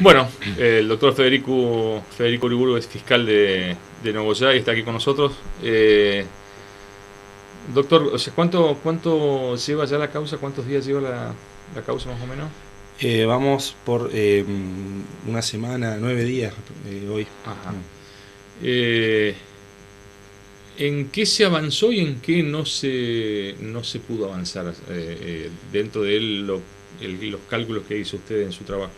Bueno, el doctor Federico Uriburu es fiscal de Nogoyá y está aquí con nosotros. Doctor, o sea, ¿cuánto lleva ya la causa? ¿Cuántos días lleva la causa más o menos? Vamos por una semana, 9 días hoy. Ajá. ¿En qué se avanzó y en qué no se pudo avanzar dentro de los cálculos que hizo usted en su trabajo?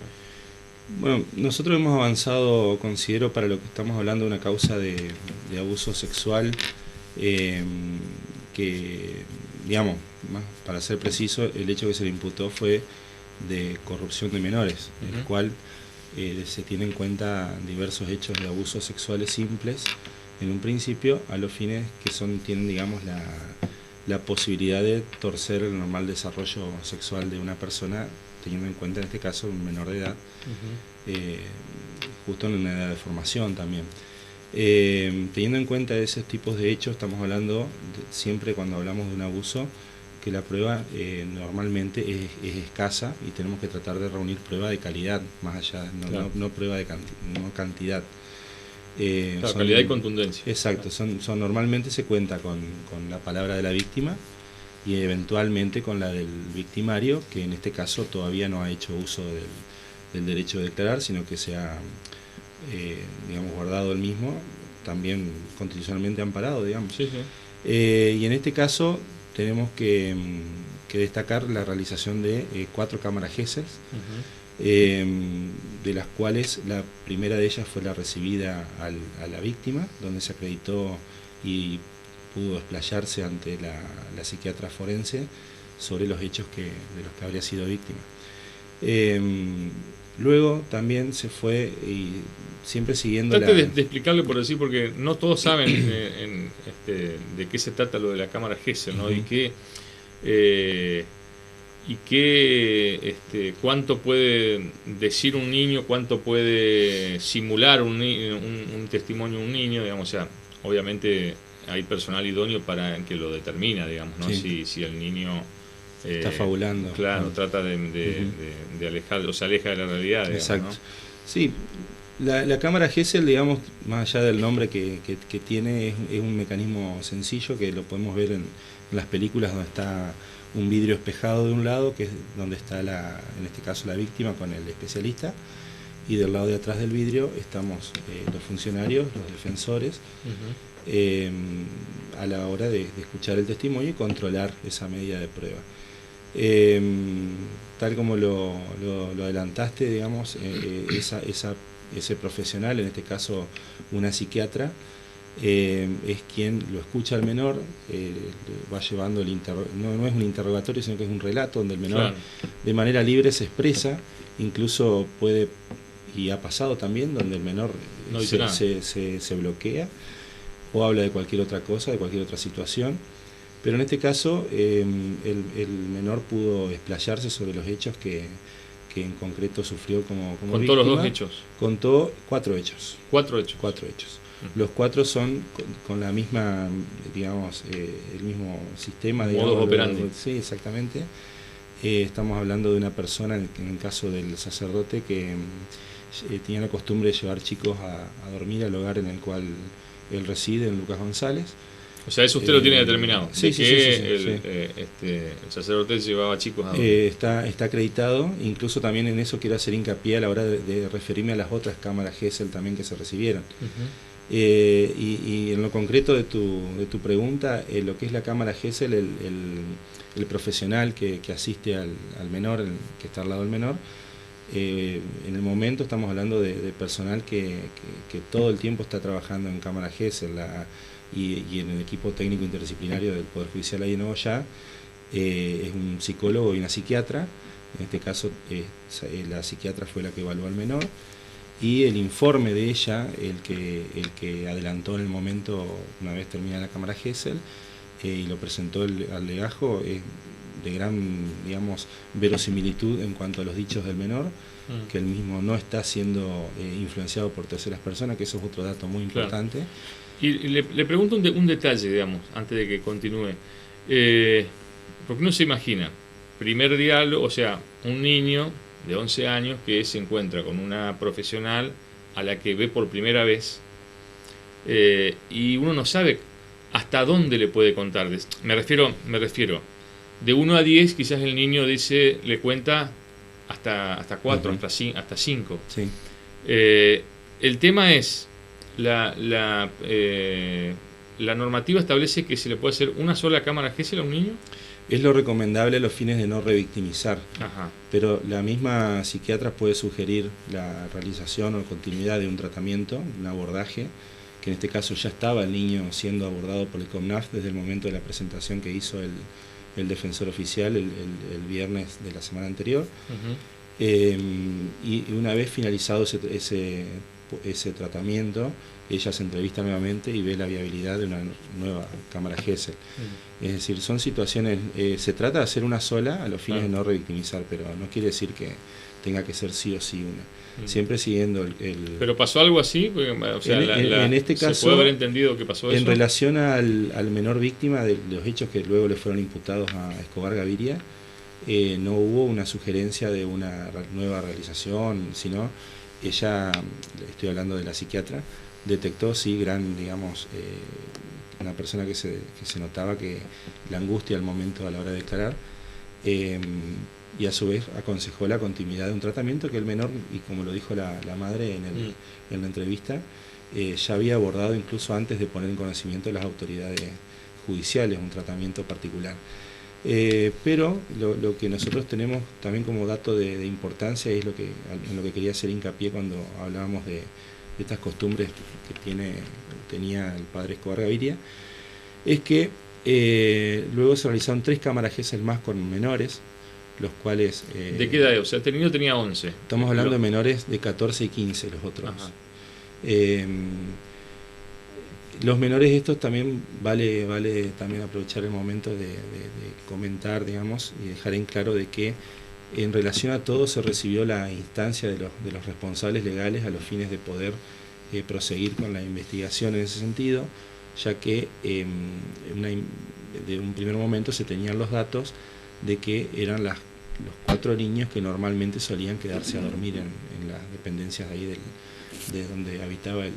Bueno, nosotros hemos avanzado, considero, para lo que estamos hablando, de una causa de abuso sexual eh, que, digamos, más para ser preciso, el hecho que se le imputó fue de corrupción de menores, en el cual se tienen en cuenta diversos hechos de abusos sexuales simples en un principio, a los fines que tienen, digamos, la posibilidad de torcer el normal desarrollo sexual de una persona, teniendo en cuenta en este caso un menor de edad, justo en una edad de formación también. Teniendo en cuenta esos tipos de hechos, estamos hablando siempre, cuando hablamos de un abuso, que la prueba normalmente es escasa y tenemos que tratar de reunir prueba de calidad, más allá, no prueba de no cantidad. Claro, calidad y contundencia. Exacto, normalmente se cuenta con la palabra de la víctima y eventualmente con la del victimario, que en este caso todavía no ha hecho uso del derecho de declarar, sino que se ha digamos, guardado el mismo, también constitucionalmente amparado, digamos. Sí, sí. Y en este caso tenemos que destacar la realización de 4 cámaras GESEL, de las cuales la primera de ellas fue la recibida a la víctima, donde se acreditó y pudo explayarse ante la psiquiatra forense sobre los hechos de los que habría sido víctima. Luego también se fue, y siempre siguiendo Trate de explicarle, por decir, porque no todos saben de qué se trata lo de la cámara GESEL, ¿no? Cuánto puede decir un niño, cuánto puede simular un testimonio de un niño, digamos. O sea, obviamente hay personal idóneo para que lo determina, digamos, ¿no? Sí. Si el niño está fabulando. Claro, trata de alejar, o se aleja de la realidad, digamos. Exacto. ¿No? Sí, la cámara GESEL, digamos, más allá del nombre que tiene, es un mecanismo sencillo que lo podemos ver en las películas, donde está un vidrio espejado de un lado, que es donde está en este caso la víctima con el especialista, y del lado de atrás del vidrio estamos los funcionarios, los defensores, a la hora de escuchar el testimonio y controlar esa medida de prueba. Tal como lo adelantaste, digamos, ese profesional, en este caso una psiquiatra, es quien lo escucha al menor, va llevando no es un interrogatorio, sino que es un relato donde el menor, claro, de manera libre se expresa, incluso puede, y ha pasado también, donde el menor no se bloquea o habla de cualquier otra cosa, de cualquier otra situación. Pero en este caso el menor pudo explayarse sobre los hechos que en concreto sufrió como víctima. ¿Contó los 2 hechos? Contó 4 hechos. 4 hechos. 4 hechos. Los 4 son con la misma, digamos, el mismo sistema. Modus operandi. Sí, exactamente. Estamos hablando de una persona, en el caso del sacerdote, que tenía la costumbre de llevar chicos a dormir al hogar en el cual él reside, en Lucas González. O sea, eso usted lo tiene determinado. Sí, El sacerdote llevaba chicos a dormir. Está acreditado, incluso también en eso quiero hacer hincapié a la hora de referirme a las otras cámaras GESEL también que se recibieron. Y en lo concreto de tu pregunta, lo que es la cámara GESEL, el profesional que asiste al menor, que está al lado del menor, en el momento estamos hablando de personal que todo el tiempo está trabajando en cámara GESEL, y en el equipo técnico interdisciplinario del Poder Judicial ahí en Nogoyá, es un psicólogo y una psiquiatra. En este caso la psiquiatra fue la que evaluó al menor, y el informe de ella, el que adelantó en el momento, una vez terminada la cámara GESEL, y lo presentó al legajo, es de gran, digamos, verosimilitud en cuanto a los dichos del menor, que el mismo no está siendo influenciado por terceras personas, que eso es otro dato muy importante. Claro. Y le pregunto un detalle, digamos, antes de que continúe. Porque uno se imagina, primer diálogo, o sea, un niño de 11 años que se encuentra con una profesional a la que ve por primera vez, y uno no sabe hasta dónde le puede contar. Me refiero, de 1 a 10 quizás el niño le cuenta hasta 4, hasta 5. Sí. El tema es, la normativa establece que se le puede hacer una sola cámara Gesell a un niño. Es lo recomendable a los fines de no revictimizar. Ajá. Pero la misma psiquiatra puede sugerir la realización o continuidad de un tratamiento, un abordaje, que en este caso ya estaba el niño siendo abordado por el CONNAF desde el momento de la presentación que hizo el defensor oficial el viernes de la semana anterior. Uh-huh. Y una vez finalizado ese tratamiento, ella se entrevista nuevamente y ve la viabilidad de una nueva cámara Gesell. Es decir, son situaciones, se trata de hacer una sola a los fines de no revictimizar, pero no quiere decir que tenga que ser sí o sí una. Siempre siguiendo el... ¿Pero pasó algo así? Porque, o sea, en este caso, ¿se puede haber entendido que pasó eso? En relación al menor víctima de los hechos que luego le fueron imputados a Escobar Gaviria, no hubo una sugerencia de una nueva realización, sino ella, estoy hablando de la psiquiatra, detectó digamos, una persona que se notaba que la angustia al momento a la hora de declarar, y a su vez aconsejó la continuidad de un tratamiento que el menor, y como lo dijo la madre en la entrevista, ya había abordado incluso antes de poner en conocimiento de las autoridades judiciales un tratamiento particular. Pero lo que nosotros tenemos también como dato de importancia es en lo que quería hacer hincapié cuando hablábamos de estas costumbres que tenía el padre Escobar Gaviria, es que luego se realizaron 3 cámaras Gesell más con menores, los cuales... ¿De qué edad? O sea, este niño tenía 11. Estamos hablando de menores de 14 y 15, los otros. Los menores estos también vale también aprovechar el momento de comentar, digamos, y dejar en claro de que en relación a todo se recibió la instancia de los responsables legales a los fines de poder proseguir con la investigación en ese sentido, ya que de un primer momento se tenían los datos de que eran los 4 niños que normalmente solían quedarse a dormir en las dependencias de ahí de donde habitaba el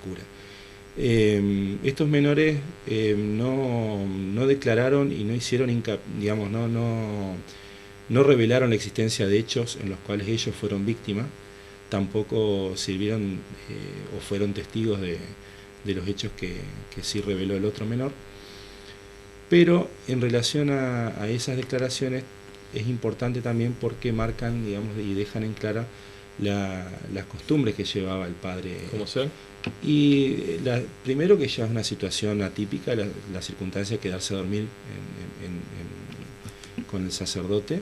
cura. Estos menores no declararon y no hicieron, digamos, no revelaron la existencia de hechos en los cuales ellos fueron víctimas, tampoco sirvieron o fueron testigos de los hechos que sí reveló el otro menor. Pero en relación a esas declaraciones es importante también porque marcan, digamos, y dejan en clara las costumbres que llevaba el padre. ¿Cómo ser? Y primero que ya es una situación atípica, la circunstancia de quedarse a dormir con el sacerdote.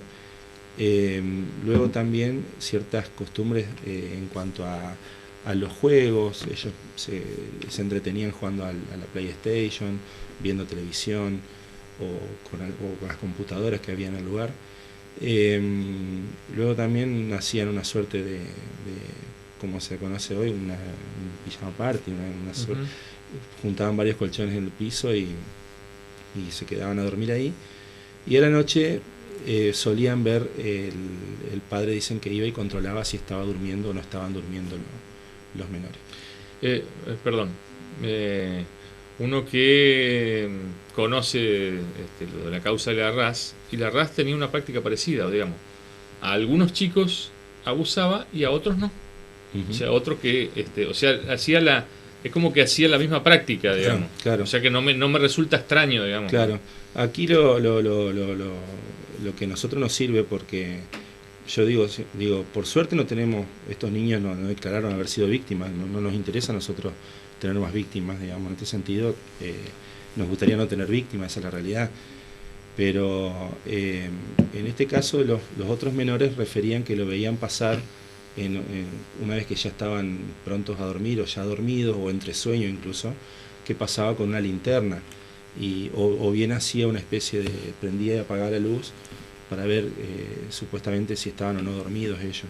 Luego también ciertas costumbres en cuanto a los juegos. Ellos se entretenían jugando a la PlayStation, viendo televisión o con las computadoras que había en el lugar. Luego también hacían una suerte de como se conoce hoy, un pijama party, juntaban varios colchones en el piso y se quedaban a dormir ahí. Y a la noche solían ver, el padre dicen que iba y controlaba si estaba durmiendo o no estaban durmiendo los menores. Perdón, uno que conoce lo de la causa de la RAS, y la RAS tenía una práctica parecida, digamos. A algunos chicos abusaba y a otros no. O sea, otro que, es como que hacía la misma práctica, digamos. Claro. O sea que no me resulta extraño, digamos. Claro. Aquí lo que a nosotros nos sirve, porque yo digo, por suerte no tenemos, estos niños no declararon haber sido víctimas, no nos interesa a nosotros tener más víctimas, digamos. En este sentido, nos gustaría no tener víctimas, esa es la realidad. Pero en este caso los otros menores referían que lo veían pasar una vez que ya estaban prontos a dormir o ya dormidos o entre sueño incluso, que pasaba con una linterna o bien hacía una especie de prendía y apagaba la luz para ver supuestamente si estaban o no dormidos ellos.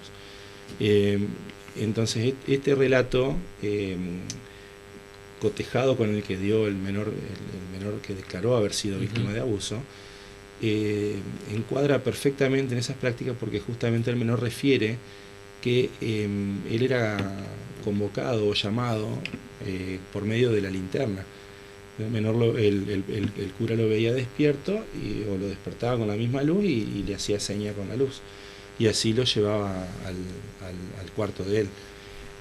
Entonces este relato cotejado con el que dio el menor que declaró haber sido víctima de abuso, encuadra perfectamente en esas prácticas porque justamente el menor refiere que él era convocado o llamado por medio de la linterna. El menor el cura lo veía despierto o lo despertaba con la misma luz y le hacía seña con la luz. Y así lo llevaba al cuarto de él.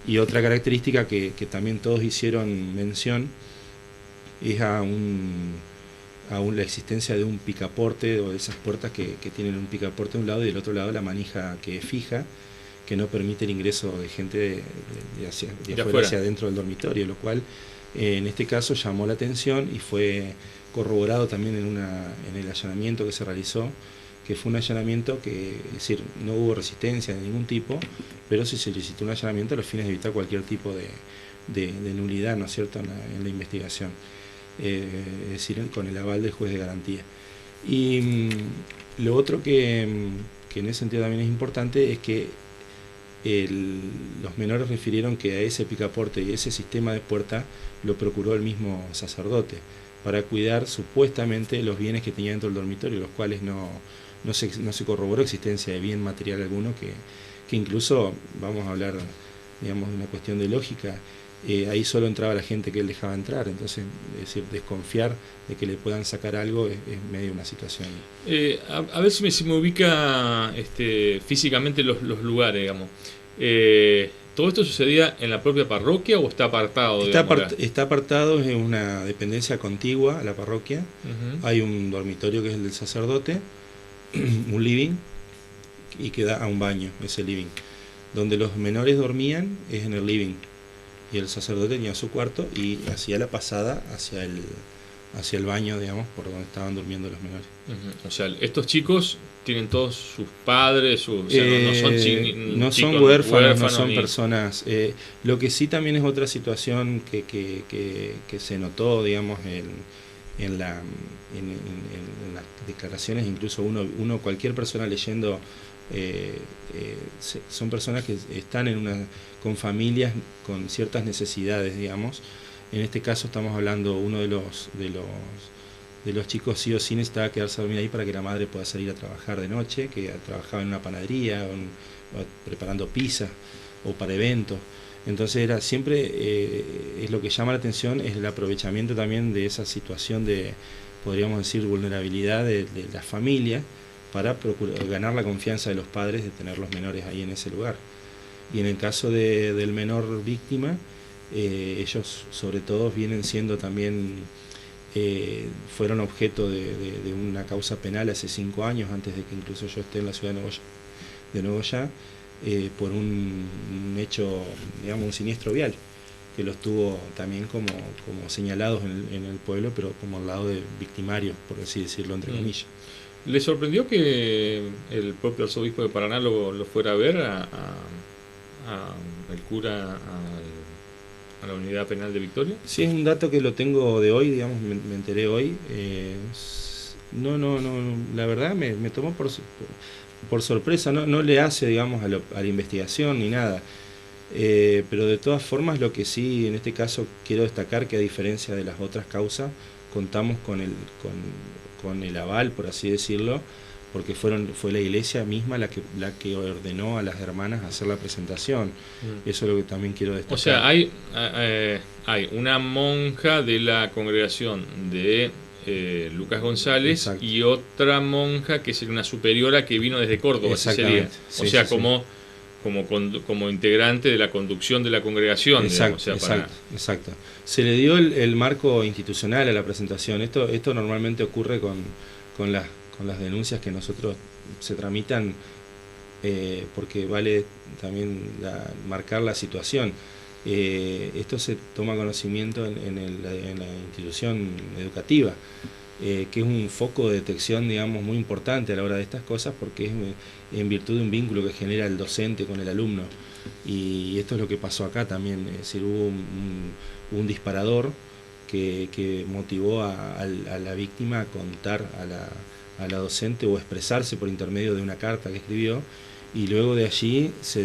Y otra característica que también todos hicieron mención es a la existencia de un picaporte o de esas puertas que tienen un picaporte de un lado y del otro lado la manija que es fija, que no permite el ingreso de gente de afuera hacia adentro del dormitorio, lo cual en este caso llamó la atención y fue corroborado también en el allanamiento que se realizó, que fue un allanamiento que, es decir, no hubo resistencia de ningún tipo, pero sí se solicitó un allanamiento a los fines de evitar cualquier tipo de nulidad, ¿no es cierto?, en la investigación, es decir, con el aval del juez de garantía. Y lo otro que en ese sentido también es importante es que los menores refirieron que a ese picaporte y ese sistema de puerta lo procuró el mismo sacerdote para cuidar supuestamente los bienes que tenía dentro del dormitorio, los cuales no se corroboró existencia de bien material alguno, que incluso, vamos a hablar, digamos, de una cuestión de lógica, ahí solo entraba la gente que él dejaba entrar, entonces, es decir, desconfiar de que le puedan sacar algo es medio una situación. A ver si me ubica físicamente los lugares, digamos. ¿Todo esto sucedía en la propia parroquia o está apartado? Está apartado, es una dependencia contigua a la parroquia. Hay un dormitorio que es el del sacerdote, un living, y que da a un baño, ese living. Donde los menores dormían es en el living, y el sacerdote tenía su cuarto y hacía la pasada hacia el baño, digamos, por donde estaban durmiendo los menores. O sea, estos chicos tienen todos sus padres, no son huérfanos, no son personas. Lo que sí también es otra situación que se notó, digamos, en las declaraciones, incluso cualquier persona leyendo, son personas que están con familias con ciertas necesidades, digamos. En este caso estamos hablando, uno de los chicos sí o sí necesitaba quedarse a dormir ahí para que la madre pueda salir a trabajar de noche, que trabajaba en una panadería, o preparando pizza, o para eventos. Entonces era siempre, es lo que llama la atención, es el aprovechamiento también de esa situación de, podríamos decir, vulnerabilidad de la familia, para ganar la confianza de los padres de tener los menores ahí en ese lugar. Y en el caso del menor víctima, ellos sobre todo vienen siendo también, fueron objeto de una causa penal hace 5 años, antes de que incluso yo esté en la ciudad de Nogoyá, por un hecho, digamos, un siniestro vial, que los tuvo también como señalados en el pueblo, pero como al lado de victimarios, por así decirlo, entre comillas. ¿Le sorprendió que el propio arzobispo de Paraná lo fuera a ver el cura a la unidad penal de Victoria? Sí, es un dato que lo tengo de hoy, digamos, me enteré hoy. No, la verdad me tomó por sorpresa, no le hace, digamos, a la investigación ni nada. Pero de todas formas, lo que sí en este caso quiero destacar, que a diferencia de las otras causas, contamos con el aval, por así decirlo, porque fue la iglesia misma la que ordenó a las hermanas hacer la presentación. Eso es lo que también quiero destacar. O sea, hay una monja de la congregación de Lucas González. Exacto. Y otra monja que es una superiora que vino desde Córdoba. Exactamente. Sí, o sea, sí. Como integrante de la conducción de la congregación. Exacto, digamos, o sea, exacto. Se le dio el marco institucional a la presentación. Esto normalmente ocurre con las denuncias que nosotros se tramitan, porque vale también marcar la situación. Esto se toma conocimiento en la institución educativa, que es un foco de detección, digamos, muy importante a la hora de estas cosas, porque es en virtud de un vínculo que genera el docente con el alumno. Y esto es lo que pasó acá también, es decir, hubo un disparador que motivó a la víctima a contar a la docente o expresarse por intermedio de una carta que escribió, y luego de allí se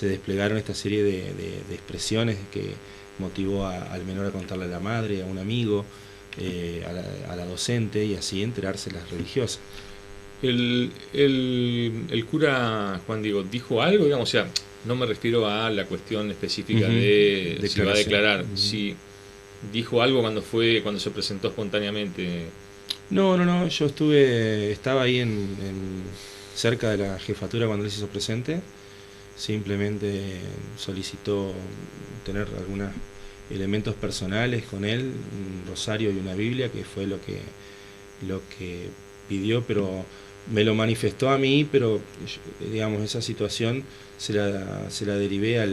desplegaron esta serie de expresiones que motivó al menor a contarle a la madre, a un amigo, a la docente y así enterarse las religiosas. El cura Juan Diego dijo algo, digamos, o sea, no me refiero a la cuestión específica de si va a declarar, si dijo algo cuando se presentó espontáneamente. No, yo estaba ahí cerca de la jefatura cuando él se hizo presente. Simplemente solicitó tener algunos elementos personales con él, un rosario y una Biblia, que fue lo que pidió, pero me lo manifestó a mí, pero digamos esa situación se la derivé a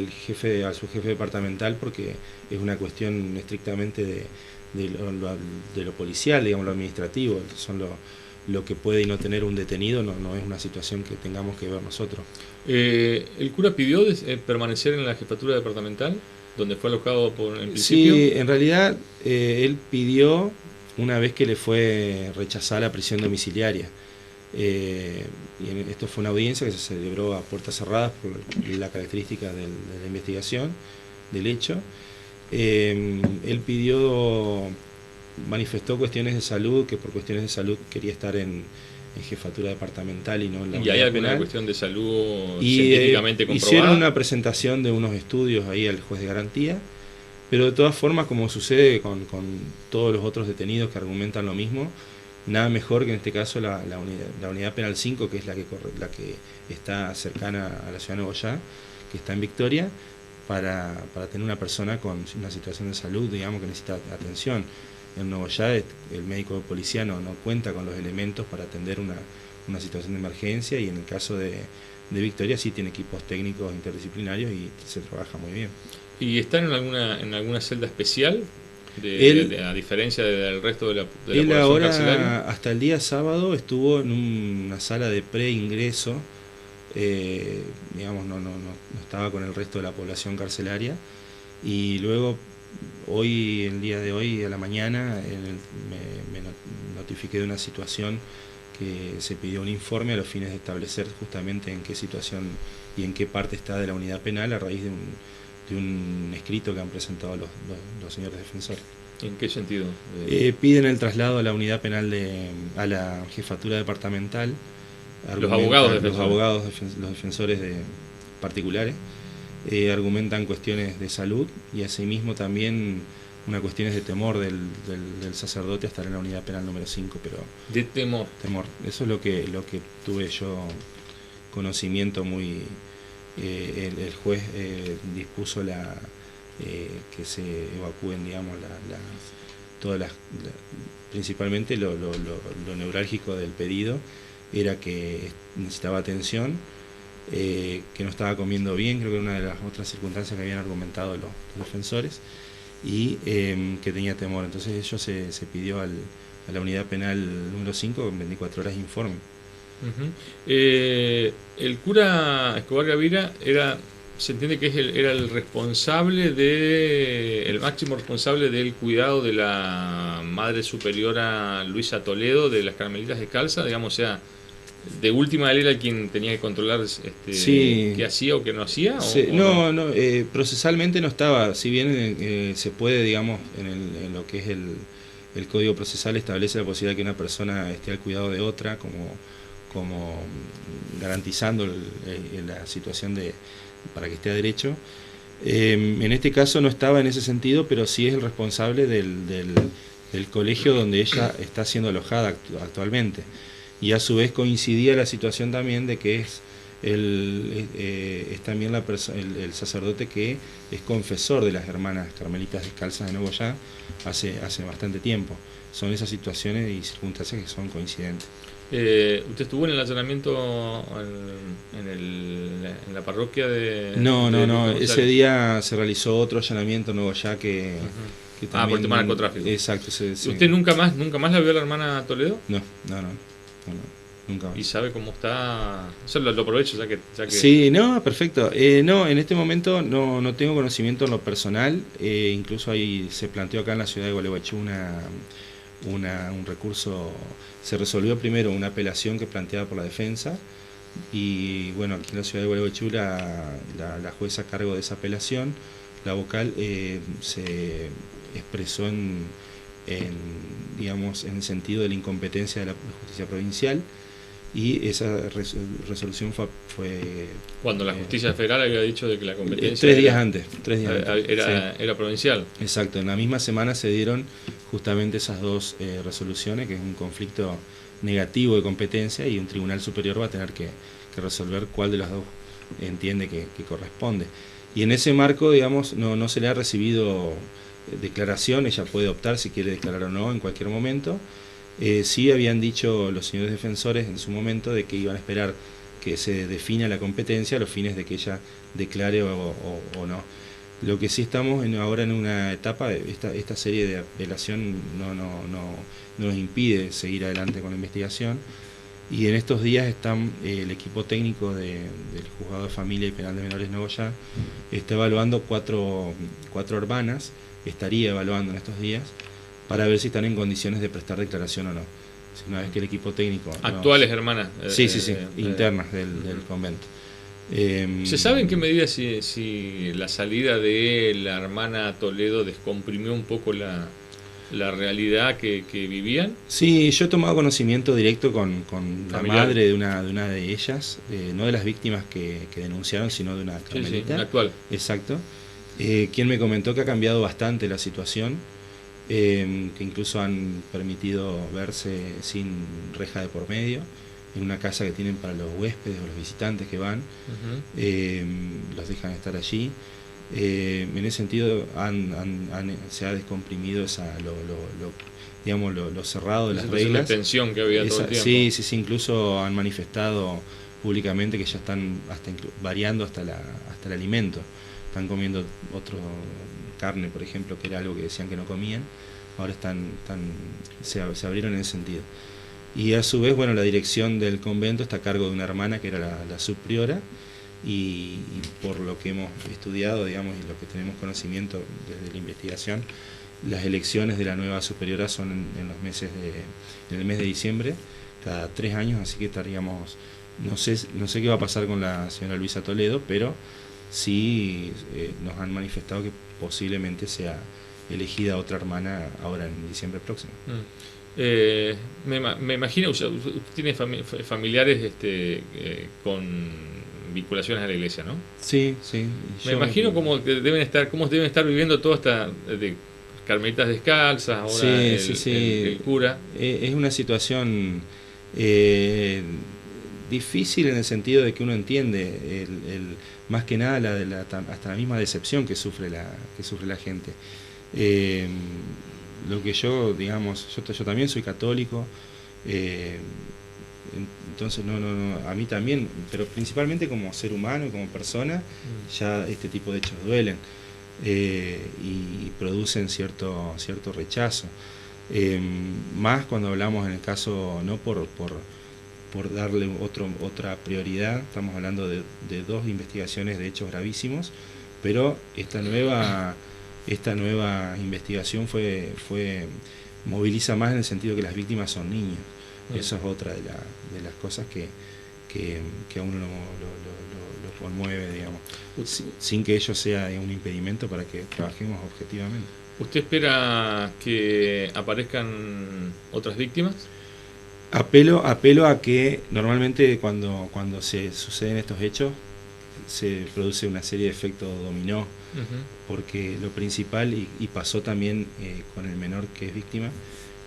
su jefe departamental, porque es una cuestión estrictamente de lo policial, digamos, lo administrativo. Son lo que puede y no tener un detenido, no es una situación que tengamos que ver nosotros. ¿El cura pidió permanecer en la jefatura departamental, donde fue alojado en principio? Sí, en realidad él pidió, una vez que le fue rechazada la prisión domiciliaria. Esto fue una audiencia que se celebró a puertas cerradas por la característica de la investigación del hecho. Él manifestó cuestiones de salud, que por cuestiones de salud quería estar en jefatura departamental y no en la unidad penal. ¿Y hay alguna cuestión de salud científicamente comprobada? Hicieron una presentación de unos estudios ahí al juez de garantía, pero de todas formas, como sucede con todos los otros detenidos que argumentan lo mismo, nada mejor que en este caso la unidad penal 5, que es la que está cercana a la ciudad de Nogoyá, que está en Victoria, para tener una persona con una situación de salud, digamos, que necesita atención. En Nogoyá el médico de policía no cuenta con los elementos para atender una situación de emergencia, y en el caso de Victoria sí tiene equipos técnicos interdisciplinarios y se trabaja muy bien. ¿Y están en alguna celda especial? A diferencia del resto de la población ahora, carcelaria. Hasta el día sábado estuvo en una sala de preingreso, digamos, no estaba con el resto de la población carcelaria, y luego el día de hoy a la mañana me notifiqué de una situación que se pidió un informe a los fines de establecer justamente en qué situación y en qué parte está de la unidad penal, a raíz de un escrito que han presentado los señores defensores. ¿En qué sentido? Piden el traslado a la unidad penal a la jefatura departamental. Los abogados los defensores particulares argumentan cuestiones de salud, y asimismo también cuestiones de temor del sacerdote a estar en la unidad penal número 5. Pero de temor. Eso es lo que tuve yo conocimiento muy... el juez dispuso que se evacúen, digamos, principalmente lo neurálgico del pedido era que necesitaba atención, que no estaba comiendo bien, creo que era una de las otras circunstancias que habían argumentado los defensores, y que tenía temor. Entonces ello se pidió a la unidad penal número 5 en 24 horas de informe. El cura Escobar Gavira se entiende que era el responsable el máximo responsable del cuidado de la Madre Superiora Luisa Toledo de las Carmelitas Descalzas, digamos, o sea, de última él era quien tenía que controlar sí, qué hacía o qué no hacía. Sí, procesalmente no estaba, si bien se puede, digamos, en lo que es el Código Procesal establece la posibilidad de que una persona esté al cuidado de otra, como garantizando la situación para que esté a derecho. En este caso no estaba en ese sentido, pero sí es el responsable del colegio donde ella está siendo alojada actualmente. Y a su vez coincidía la situación también de que es también el sacerdote que es confesor de las hermanas carmelitas descalzas de Nogoyá hace bastante tiempo. Son esas situaciones y circunstancias que son coincidentes. ¿Usted estuvo en el allanamiento en la parroquia de...? No. Ese día se realizó otro allanamiento en Nogoyá que también... por el tema del narcotráfico. Exacto. Sí. ¿Usted nunca más la vio a la hermana Toledo? No, nunca más. ¿Y sabe cómo está? Eso lo aprovecho ya que... Sí, perfecto. No, en este momento no tengo conocimiento en lo personal. Incluso ahí se planteó acá en la ciudad de Gualeguaychú un recurso. Se resolvió primero una apelación que planteada por la defensa, y bueno, aquí en la ciudad de Gualeguaychú la jueza a cargo de esa apelación, la vocal, se expresó digamos, en el sentido de la incompetencia de la justicia provincial, y esa resolución fue cuando la justicia federal había dicho de que la competencia 3 días antes era provincial. Exacto, en la misma semana se dieron justamente esas dos resoluciones, que es un conflicto negativo de competencia, y un tribunal superior va a tener que resolver cuál de las dos entiende que corresponde. Y en ese marco, digamos, no se le ha recibido declaración. Ella puede optar si quiere declarar o no en cualquier momento. Sí habían dicho los señores defensores en su momento de que iban a esperar que se defina la competencia a los fines de que ella declare o no. Lo que sí estamos ahora en una etapa, esta serie de apelación no nos impide seguir adelante con la investigación, y en estos días están el equipo técnico del Juzgado de Familia y Penal de Menores Nogoyá está evaluando cuatro hermanas, estaría evaluando en estos días, para ver si están en condiciones de prestar declaración o no. Una vez que el equipo técnico... Actuales hermanas. Sí, internas del convento. ¿Se sabe en qué medida si la salida de la hermana Toledo descomprimió un poco la realidad que vivían? Sí, yo he tomado conocimiento directo con la madre de una de ellas, no de las víctimas que denunciaron, sino de una carmelita. Sí, actual. Exacto. Quien me comentó que ha cambiado bastante la situación, que incluso han permitido verse sin reja de por medio, en una casa que tienen para los huéspedes o los visitantes que van. Los dejan estar allí. En ese sentido se ha descomprimido lo cerrado de las reglas. La tensión que había todo el tiempo. Sí, incluso han manifestado públicamente que ya están variando hasta el alimento. Están comiendo carne, por ejemplo, que era algo que decían que no comían. Ahora se abrieron en ese sentido. Y a su vez, bueno, la dirección del convento está a cargo de una hermana que era la subpriora, y por lo que hemos estudiado, digamos, y lo que tenemos conocimiento desde la investigación, las elecciones de la nueva superiora son en el mes de diciembre, cada 3 años, así que estaríamos, no sé qué va a pasar con la señora Luisa Toledo, pero sí nos han manifestado que posiblemente sea elegida otra hermana ahora en diciembre próximo. Me imagino, usted tiene familiares con vinculaciones a la iglesia, ¿no? Sí. Me imagino cómo deben estar viviendo toda esta de carmelitas descalzas, ahora el cura. Es una situación difícil en el sentido de que uno entiende más que nada hasta la misma decepción que sufre la gente. Lo que yo, digamos, yo también soy católico, entonces a mí también, pero principalmente como ser humano y como persona, ya este tipo de hechos duelen y producen cierto rechazo. Más cuando hablamos en el caso, no por darle otra prioridad, estamos hablando de 2 investigaciones de hechos gravísimos, pero esta nueva investigación moviliza más en el sentido que las víctimas son niños. Eso es otra de las cosas que a uno lo conmueve, digamos, sin que ello sea un impedimento para que trabajemos objetivamente. ¿Usted espera que aparezcan otras víctimas? Apelo a que normalmente cuando se suceden estos hechos se produce una serie de efectos dominó, porque lo principal, y pasó también con el menor que es víctima,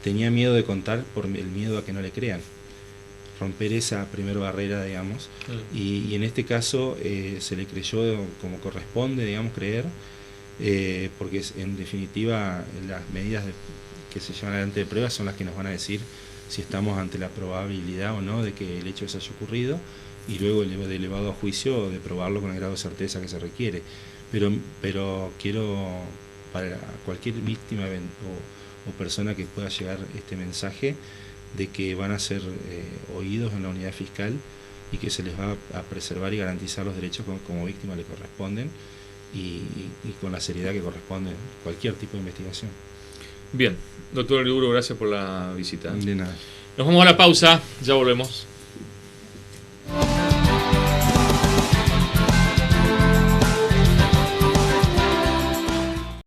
tenía miedo de contar por el miedo a que no le crean, romper esa primera barrera, digamos, y en este caso se le creyó como corresponde, digamos, creer, porque en definitiva las medidas que se llevan adelante de pruebas son las que nos van a decir si estamos ante la probabilidad o no de que el hecho se haya ocurrido, y luego de elevado a juicio de probarlo con el grado de certeza que se requiere. Pero quiero, para cualquier víctima o persona que pueda llegar este mensaje, de que van a ser oídos en la unidad fiscal y que se les va a preservar y garantizar los derechos como víctima le corresponden, y con la seriedad que corresponde cualquier tipo de investigación. Bien, doctor Uriburu, gracias por la visita. De nada. Nos vamos a la pausa, ya volvemos.